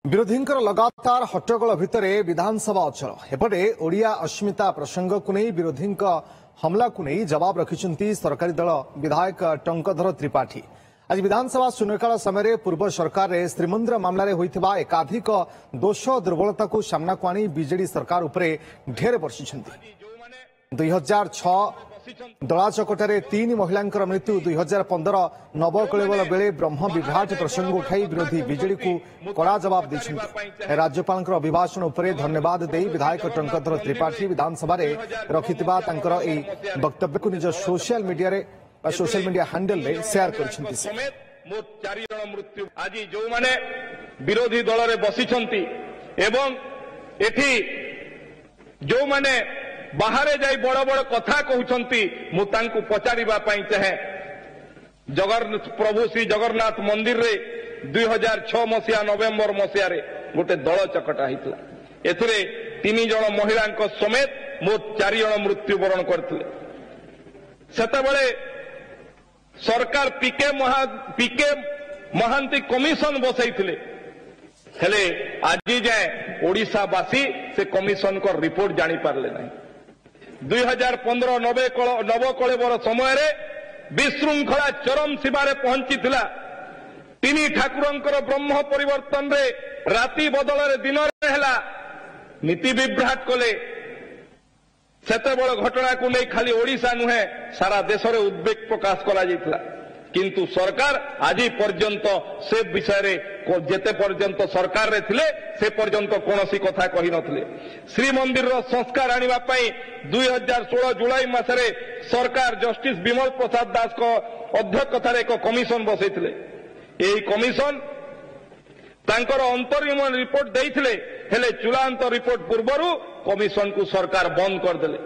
विरोधी लगातार हट्टगोल भितर विधानसभा अचल एपटे ओडिया अस्मिता प्रसंग को नहीं विरोधी हमला को नहीं जवाब रखिंट सरकारी दल विधायक टंकधर त्रिपाठी। आज विधानसभा शून्यकाल समय पूर्व सरकार में श्रीमंदिर मामलें होता एकाधिक दोष दुर्बलता को सामना को आनी बीजेडी सरकार उपरे ढेर बर्षि। 2006 दलाचकटारे 3 महिला मृत्यु, 2015 नवकलेवर बेले ब्रह्म विभ्राट प्रसंग उठाई विरोधी बीजेडी को कड़ा जवाब देते। राज्यपाल अभिभाषण उपरे धन्यवाद दे विधायक टंकधर त्रिपाठी विधानसभा रखिथिबा तांकर एई वक्तव्य को निज सोशल मीडिया हैंडल रे शेयर करछन्ति। मृत्यु आज जो माने विरोधी दल रे बसिछन्ति एवं एठी जो माने बाहर जाई बड़ बड़ कथा कहउछन्ति मु तांकु पचारिबा पई चाहे प्रभु श्री जगन्नाथ मंदिर रे 2006 मसिया नवेम्बर मसिया रे गोटे दल चकटा हितला। एथिरे 3 जण महिला समेत मोट 4 जण मृत्युवरण करथिले। सेतेबेले सरकार पीके महांती कमिशन बसैथिले हेले आज जाए ओडिशावासी से कमिशन को रिपोर्ट जानी पारले नहीं। 2015 नवकलेवर समय विशृंखला चरम सीमार पहुंची थिला। 3 ठाकुरंकर ब्रह्म परिवर्तन रे राति बदल दिन हेला नीति विभ्राट कले। सेतेबेले घटना को नहीं खाली ओडिशा नुहे सारा देश में उद्वेग प्रकाश करा जायतिला। किंतु सरकार आज पर्यंत से विषय रे जेते पर्यंत सरकार रे थिले से पर्यंत कोनोसी कथा कहि नथिले। श्रीमंदिर रो संस्कार आनिबा पई 2016 जुलाई मासरे सरकार जस्टिस विमल प्रसाद दास को अध्यक्षतार एक कमिशन बसैथिले। एही कमिशन तांकर अंतरिम रिपोर्ट देइथिले हेले चूड़ांत रिपोर्ट पूर्वरु कमिशन को सरकार बंद कर देले।